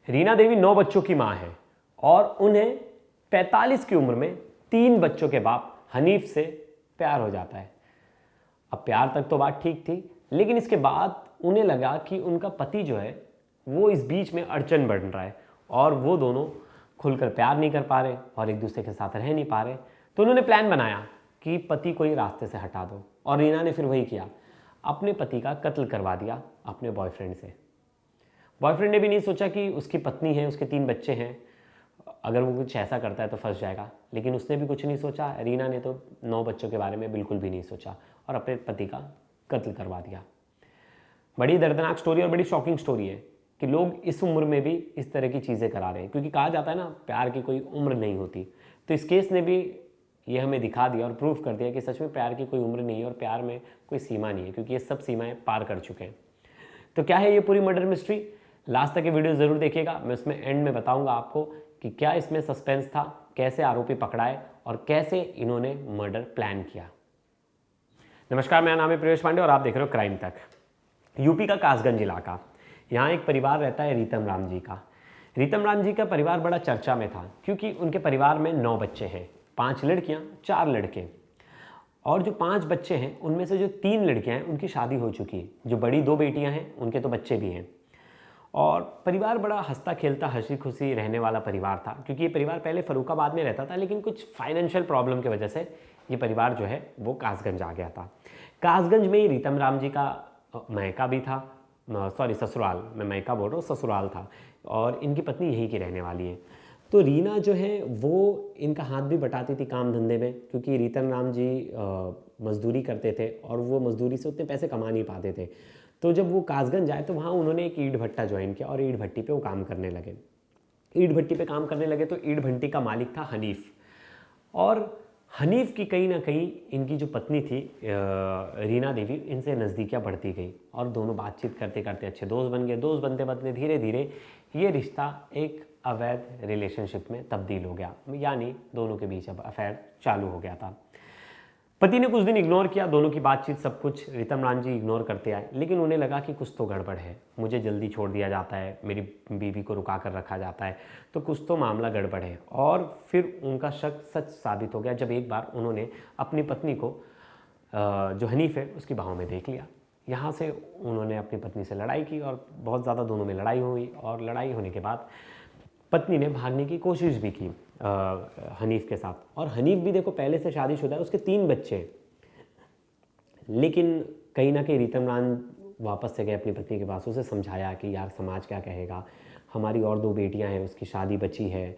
रीना देवी 9 बच्चों की मां है और उन्हें 45 की उम्र में 3 बच्चों के बाप हनीफ से प्यार हो जाता है। अब प्यार तक तो बात ठीक थी, लेकिन इसके बाद उन्हें लगा कि उनका पति जो है वो इस बीच में अड़चन बन रहा है और वो दोनों खुलकर प्यार नहीं कर पा रहे और एक दूसरे के साथ रह नहीं पा रहे। तो उन्होंने प्लान बनाया कि पति को ही रास्ते से हटा दो, और रीना ने फिर वही किया, अपने पति का कत्ल करवा दिया अपने बॉयफ्रेंड से। बॉयफ्रेंड ने भी नहीं सोचा कि उसकी पत्नी है, उसके 3 बच्चे हैं, अगर वो कुछ ऐसा करता है तो फंस जाएगा, लेकिन उसने भी कुछ नहीं सोचा। रीना ने तो 9 बच्चों के बारे में बिल्कुल भी नहीं सोचा और अपने पति का कत्ल करवा दिया। बड़ी दर्दनाक स्टोरी और बड़ी शॉकिंग स्टोरी है कि लोग इस उम्र में भी इस तरह की चीज़ें करा रहे हैं, क्योंकि कहा जाता है ना, प्यार की कोई उम्र नहीं होती। तो इस केस ने भी ये हमें दिखा दिया और प्रूफ कर दिया कि सच में प्यार की कोई उम्र नहीं है और प्यार में कोई सीमा नहीं है, क्योंकि ये सब सीमाएं पार कर चुके हैं। तो क्या है ये पूरी मर्डर मिस्ट्री? लास्ट तक ये वीडियो ज़रूर देखिएगा। मैं उसमें एंड में बताऊंगा आपको कि क्या इसमें सस्पेंस था, कैसे आरोपी पकड़ाए और कैसे इन्होंने मर्डर प्लान किया। नमस्कार, मेरा नाम है प्रवेश पांडे और आप देख रहे हो क्राइम तक। यूपी का कासगंज इलाका, यहाँ एक परिवार रहता है रीतम राम जी का। रीतम राम जी का परिवार बड़ा चर्चा में था क्योंकि उनके परिवार में 9 बच्चे हैं, 5 लड़कियाँ 4 लड़के। और जो 5 बच्चे हैं उनमें से जो 3 लड़कियाँ हैं उनकी शादी हो चुकी है, जो बड़ी 2 बेटियाँ हैं उनके तो बच्चे भी हैं। और परिवार बड़ा हंसता खेलता हंसी खुशी रहने वाला परिवार था, क्योंकि ये परिवार पहले फरुखाबाद में रहता था, लेकिन कुछ फाइनेंशियल प्रॉब्लम की वजह से ये परिवार जो है वो कासगंज आ गया था। कासगंज में ही रीतम राम जी का मैका भी था, सॉरी ससुराल, मैं मैका बोल रहा हूँ, ससुराल था, और इनकी पत्नी यहीं की रहने वाली है। तो रीना जो है वो इनका हाथ भी बटाती थी काम धंधे में, क्योंकि रीतम राम जी मजदूरी करते थे और वो मजदूरी से उतने पैसे कमा नहीं पाते थे। तो जब वो कासगंज आए तो वहाँ उन्होंने एक ईंट भट्टा ज्वाइन किया और ईंट भट्टी पे वो काम करने लगे। ईंट भट्टी पे काम करने लगे तो ईंट भट्टी का मालिक था हनीफ, और हनीफ की कहीं ना कहीं इनकी जो पत्नी थी रीना देवी, इनसे नज़दीकियाँ बढ़ती गई और दोनों बातचीत करते करते अच्छे दोस्त बन गए। दोस्त बनते बनते धीरे धीरे ये रिश्ता एक अवैध रिलेशनशिप में तब्दील हो गया, यानी दोनों के बीच अब अफेयर चालू हो गया था। पति ने कुछ दिन इग्नोर किया, दोनों की बातचीत सब कुछ रीतम राम जी इग्नोर करते आए, लेकिन उन्हें लगा कि कुछ तो गड़बड़ है, मुझे जल्दी छोड़ दिया जाता है, मेरी बीवी को रुका कर रखा जाता है, तो कुछ तो मामला गड़बड़ है। और फिर उनका शक सच साबित हो गया जब एक बार उन्होंने अपनी पत्नी को जो हनीफ है उसकी बाहों में देख लिया। यहाँ से उन्होंने अपनी पत्नी से लड़ाई की और बहुत ज़्यादा दोनों में लड़ाई हुई, और लड़ाई होने के बाद पत्नी ने भागने की कोशिश भी की हनीफ के साथ। और हनीफ भी देखो पहले से शादीशुदा है, उसके 3 बच्चे हैं, लेकिन कहीं ना कहीं रीतम राम वापस से गए अपनी पत्नी के पास, उसे समझाया कि यार समाज क्या कहेगा, हमारी और 2 बेटियां हैं, उसकी शादी बची है,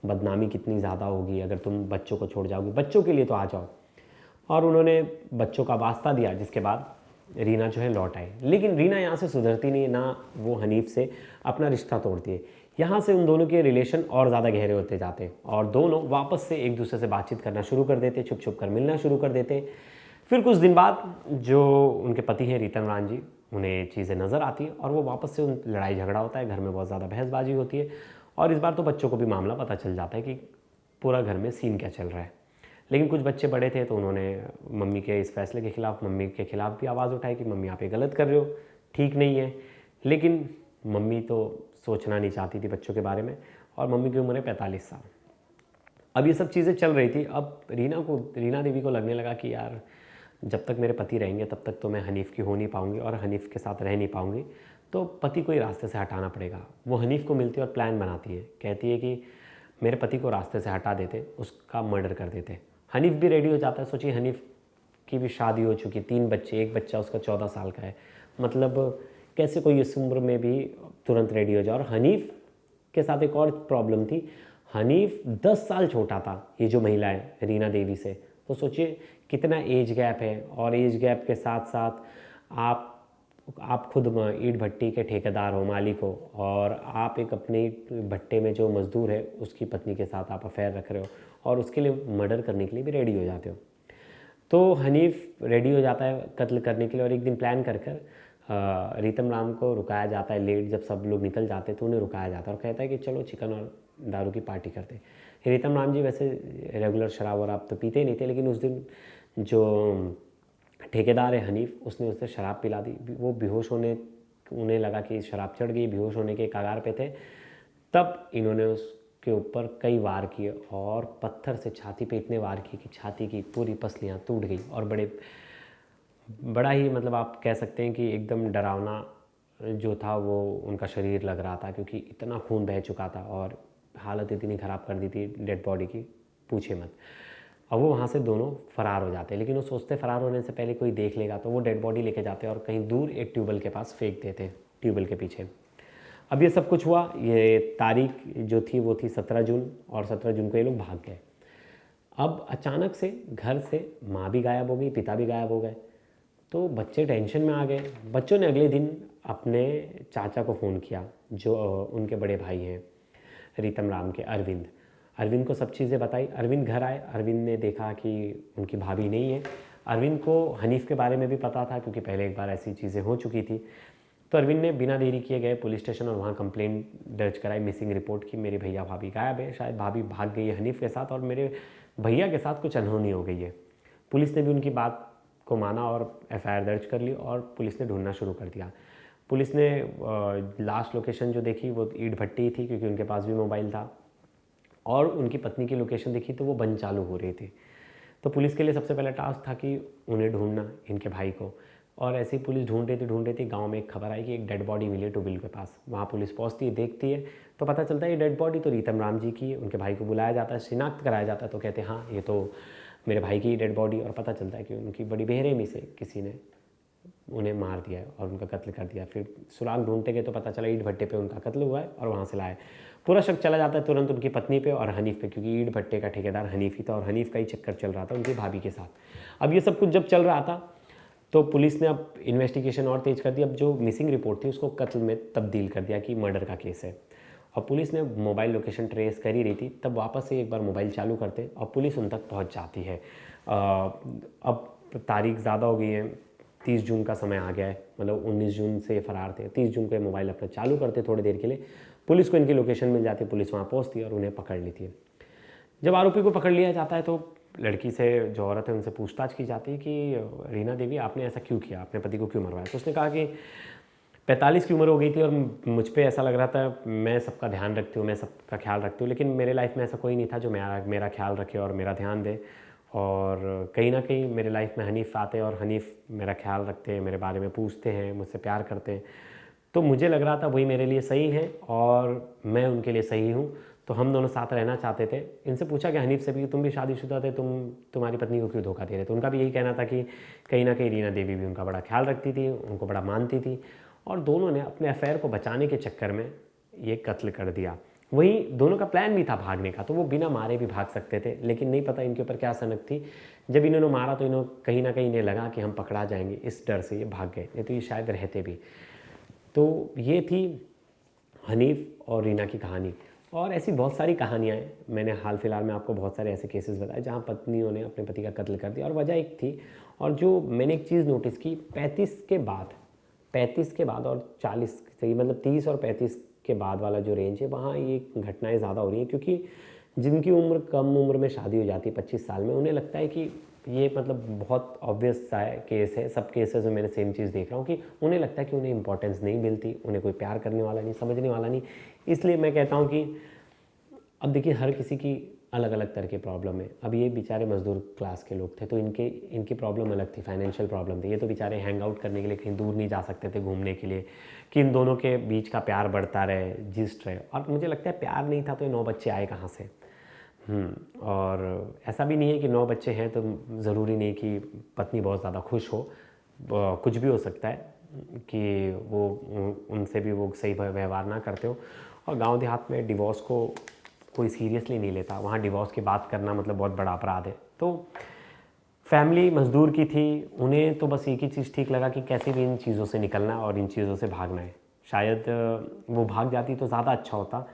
बदनामी कितनी ज़्यादा होगी अगर तुम बच्चों को छोड़ जाओगी, बच्चों के लिए तो आ जाओ। और उन्होंने बच्चों का वास्ता दिया, जिसके बाद रीना जो है लौट आई। लेकिन रीना यहाँ से सुधरती नहीं, ना वो हनीफ से अपना रिश्ता तोड़ती है। यहाँ से उन दोनों के रिलेशन और ज़्यादा गहरे होते जाते और दोनों वापस से एक दूसरे से बातचीत करना शुरू कर देते, छुप छुप कर मिलना शुरू कर देते। फिर कुछ दिन बाद जो उनके पति हैं रीतम राम जी, उन्हें चीज़ें नज़र आती हैं और वो वापस से उन लड़ाई झगड़ा होता है, घर में बहुत ज़्यादा बहसबाजी होती है, और इस बार तो बच्चों को भी मामला पता चल जाता है कि पूरा घर में सीन क्या चल रहा है। लेकिन कुछ बच्चे बड़े थे तो उन्होंने मम्मी के इस फैसले के खिलाफ, मम्मी के खिलाफ भी आवाज़ उठाई कि मम्मी आप ये गलत कर रहे हो, ठीक नहीं है। लेकिन मम्मी तो सोचना नहीं चाहती थी बच्चों के बारे में, और मम्मी की उम्र है 45 साल। अब ये सब चीज़ें चल रही थी। अब रीना देवी को लगने लगा कि यार जब तक मेरे पति रहेंगे तब तक तो मैं हनीफ की हो नहीं पाऊंगी और हनीफ के साथ रह नहीं पाऊंगी, तो पति को ही रास्ते से हटाना पड़ेगा। वो हनीफ को मिलती है और प्लान बनाती है, कहती है कि मेरे पति को रास्ते से हटा देते, उसका मर्डर कर देते। हनीफ भी रेडी हो जाता है। सोचिए, हनीफ की भी शादी हो चुकी, 3 बच्चे, एक बच्चा उसका 14 साल का है, मतलब कैसे कोई इस उम्र में भी तुरंत रेडी हो जाए। और हनीफ के साथ एक और प्रॉब्लम थी, हनीफ 10 साल छोटा था ये जो महिला है रीना देवी से। तो सोचिए कितना एज गैप है, और एज गैप के साथ साथ आप खुद ईंट भट्टी के ठेकेदार हो, मालिक हो, और आप एक अपने भट्टे में जो मजदूर है उसकी पत्नी के साथ आप अफेयर रख रहे हो और उसके लिए मर्डर करने के लिए भी रेडी हो जाते हो। तो हनीफ रेडी हो जाता है कत्ल करने के लिए, और एक दिन प्लान कर रीतम राम को रुकाया जाता है लेट, जब सब लोग निकल जाते तो उन्हें रुकाया जाता है और कहता है कि चलो चिकन और दारू की पार्टी करते। रीतम राम जी वैसे रेगुलर शराब और आप तो पीते ही नहीं थे, लेकिन उस दिन जो ठेकेदार है हनीफ, उसने उसे शराब पिला दी। वो बेहोश होने, उन्हें लगा कि शराब चढ़ गई, बेहोश होने के कगार पे थे। तब इन्होंने उसके ऊपर कई वार किए और पत्थर से छाती पे इतने वार किए कि छाती की पूरी पसलियाँ टूट गई और बड़ा ही मतलब आप कह सकते हैं कि एकदम डरावना जो था वो उनका शरीर लग रहा था, क्योंकि इतना खून बह चुका था और हालत इतनी ख़राब कर दी थी डेड बॉडी की, पूछे मत। अब वो वहाँ से दोनों फरार हो जाते, लेकिन वो सोचते फरार होने से पहले कोई देख लेगा, तो वो डेड बॉडी लेके जाते और कहीं दूर एक ट्यूबवेल के पास फेंक देते, ट्यूबवेल के पीछे। अब ये सब कुछ हुआ, ये तारीख जो थी वो थी 17 जून, और 17 जून को ये लोग भाग गए। अब अचानक से घर से माँ भी गायब हो गई, पिता भी गायब हो गए, तो बच्चे टेंशन में आ गए। बच्चों ने अगले दिन अपने चाचा को फ़ोन किया, जो उनके बड़े भाई हैं रीतम राम के, अरविंद को सब चीज़ें बताई। अरविंद घर आए, अरविंद ने देखा कि उनकी भाभी नहीं है। अरविंद को हनीफ के बारे में भी पता था, क्योंकि पहले एक बार ऐसी चीज़ें हो चुकी थी। तो अरविंद ने बिना देरी किए गए पुलिस स्टेशन और वहाँ कंप्लेंट दर्ज कराई, मिसिंग रिपोर्ट की, मेरी भैया भाभी गायब है, शायद भाभी भाग गई है हनीफ के साथ और मेरे भैया के साथ कुछ अनहोनी हो गई है। पुलिस ने भी उनकी बात को माना और एफआईआर दर्ज कर ली और पुलिस ने ढूंढना शुरू कर दिया। पुलिस ने लास्ट लोकेशन जो देखी वो ईंट भट्टी थी, क्योंकि उनके पास भी मोबाइल था, और उनकी पत्नी की लोकेशन देखी तो वो बंद चालू हो रही थी। तो पुलिस के लिए सबसे पहला टास्क था कि उन्हें ढूंढना, इनके भाई को। और ऐसी पुलिस ढूंढ रही थी, गांव में एक खबर आई कि एक डेड बॉडी मिली है ट्यूबवेल के पास। वहाँ पुलिस पहुँचती है, देखती है, तो पता चलता है ये डेड बॉडी तो रीतम राम जी की है। उनके भाई को बुलाया जाता है, शिनाख्त कराया जाता है, तो कहते हैं हाँ ये तो मेरे भाई की डेड बॉडी। और पता चलता है कि उनकी बड़ी बेरहमी से किसी ने उन्हें मार दिया है और उनका कत्ल कर दिया। फिर सुराग ढूंढते गए तो पता चला ईंट भट्टे पे उनका कत्ल हुआ है और वहाँ से लाए। पूरा शक चला जाता है तुरंत उनकी पत्नी पे और हनीफ पे, क्योंकि ईंट भट्टे का ठेकेदार हनीफ ही था और हनीफ का ही चक्कर चल रहा था उनकी भाभी के साथ। अब ये सब कुछ जब चल रहा था तो पुलिस ने अब इन्वेस्टिगेशन और तेज कर दी। अब जो मिसिंग रिपोर्ट थी उसको कत्ल में तब्दील कर दिया कि मर्डर का केस है। और पुलिस ने मोबाइल लोकेशन ट्रेस कर ही रही थी, तब वापस से एक बार मोबाइल चालू करते और पुलिस उन तक पहुंच जाती है। अब तारीख ज़्यादा हो गई है, 30 जून का समय आ गया है, मतलब 19 जून से फरार थे। 30 जून को मोबाइल अपना चालू करते थोड़ी देर के लिए, पुलिस को इनकी लोकेशन मिल जाती, पुलिस वहाँ पहुँचती और उन्हें पकड़ लेती है। जब आरोपी को पकड़ लिया जाता है तो लड़की से, जो औरत है, उनसे पूछताछ की जाती है कि रीना देवी आपने ऐसा क्यों किया, अपने पति को क्यों मरवाया। तो उसने कहा कि 45 की उम्र हो गई थी और मुझ पे ऐसा लग रहा था, मैं सबका ध्यान रखती हूँ, मैं सबका ख्याल रखती हूँ, लेकिन मेरे लाइफ में ऐसा कोई नहीं था जो मेरा ख्याल रखे और मेरा ध्यान दे। और कहीं ना कहीं मेरे लाइफ में हनीफ आते और हनीफ मेरा ख्याल रखते हैं, मेरे बारे में पूछते हैं, मुझसे प्यार करते हैं, तो मुझे लग रहा था वही मेरे लिए सही है और मैं उनके लिए सही हूँ, तो हम दोनों साथ रहना चाहते थे। इनसे पूछा कि हनीफ से भी, तुम भी शादीशुदा थे, तुम्हारी पत्नी को क्यों धोखा दे रहे? तो उनका भी यही कहना था कि कहीं ना कहीं रीना देवी भी उनका बड़ा ख्याल रखती थी, उनको बड़ा मानती थी, और दोनों ने अपने अफेयर को बचाने के चक्कर में ये कत्ल कर दिया। वहीं दोनों का प्लान भी था भागने का, तो वो बिना मारे भी भाग सकते थे, लेकिन नहीं पता इनके ऊपर क्या सनक थी। जब इन्होंने मारा तो इन्होंने कहीं ना कहीं इन्हें लगा कि हम पकड़ा जाएंगे, इस डर से ये भाग गए, नहीं तो ये शायद रहते भी। तो ये थी हनीफ और रीना की कहानी। और ऐसी बहुत सारी कहानियाँ हैं, मैंने हाल फिलहाल में आपको बहुत सारे ऐसे केसेस बताए जहाँ पत्नियों ने अपने पति का कत्ल कर दिया और वजह एक थी। और जो मैंने एक चीज़ नोटिस की, 35 के बाद और 40 से, मतलब 30 और 35 के बाद वाला जो रेंज है, वहाँ ये घटनाएं ज़्यादा हो रही हैं, क्योंकि जिनकी उम्र कम उम्र में शादी हो जाती है 25 साल में, उन्हें लगता है कि ये मतलब बहुत ऑब्वियस सा केस है। सब केसेस में मैंने सेम चीज़ देख रहा हूँ कि उन्हें लगता है कि उन्हें इंपॉर्टेंस नहीं मिलती, उन्हें कोई प्यार करने वाला नहीं, समझने वाला नहीं। इसलिए मैं कहता हूँ कि अब देखिए, हर किसी की अलग अलग तरह की प्रॉब्लम है। अब ये बेचारे मजदूर क्लास के लोग थे तो इनकी प्रॉब्लम अलग थी, फाइनेंशियल प्रॉब्लम थी। ये तो बेचारे हैंग आउट करने के लिए कहीं दूर नहीं जा सकते थे घूमने के लिए, कि इन दोनों के बीच का प्यार बढ़ता रहे, जिस्ट रहे। और मुझे लगता है प्यार नहीं था तो ये 9 बच्चे आए कहाँ से। और ऐसा भी नहीं है कि 9 बच्चे हैं तो ज़रूरी नहीं कि पत्नी बहुत ज़्यादा खुश हो, कुछ भी हो सकता है कि वो उनसे भी वो सही व्यवहार ना करते हो। और गांव देहात में डिवोर्स को कोई सीरियसली नहीं लेता, वहाँ डिवोर्स की बात करना मतलब बहुत बड़ा अपराध है। तो फैमिली मजदूर की थी, उन्हें तो बस एक ही चीज़ ठीक लगा कि कैसे भी इन चीज़ों से निकलना और इन चीज़ों से भागना है। शायद वो भाग जाती तो ज़्यादा अच्छा होता,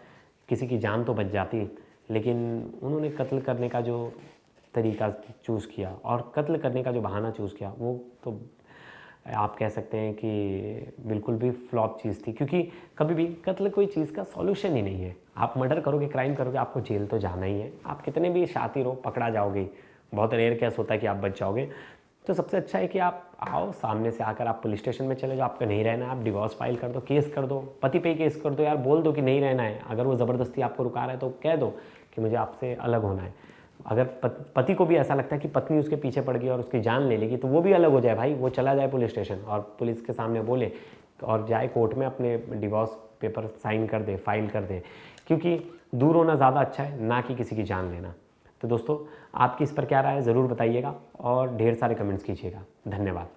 किसी की जान तो बच जाती, लेकिन उन्होंने कत्ल करने का जो तरीका चूज़ किया और कत्ल करने का जो बहाना चूज़ किया, वो तो आप कह सकते हैं कि बिल्कुल भी फ्लॉप चीज़ थी। क्योंकि कभी भी कत्ल कोई चीज़ का सॉल्यूशन ही नहीं है। आप मर्डर करोगे, क्राइम करोगे, आपको जेल तो जाना ही है। आप कितने भी शातिर हो, पकड़ा जाओगे। बहुत रेयर केस होता है कि आप बच जाओगे, तो सबसे अच्छा है कि आप आओ, सामने से आकर आप पुलिस स्टेशन में चले जाओ, आपका नहीं रहना है, आप डिवोर्स फाइल कर दो, केस कर दो, पति पे ही केस कर दो यार, बोल दो कि नहीं रहना है। अगर वो ज़बरदस्ती आपको रुका रहा है तो कह दो कि मुझे आपसे अलग होना है। अगर पति को भी ऐसा लगता है कि पत्नी उसके पीछे पड़ गई और उसकी जान ले लेगी, तो वो भी अलग हो जाए भाई, वो चला जाए पुलिस स्टेशन और पुलिस के सामने बोले और जाए कोर्ट में अपने डिवोर्स पेपर साइन कर दे, फाइल कर दे, क्योंकि दूर होना ज़्यादा अच्छा है ना कि किसी की जान लेना। तो दोस्तों, आपकी इस पर क्या राय है ज़रूर बताइएगा और ढेर सारे कमेंट्स कीजिएगा। धन्यवाद।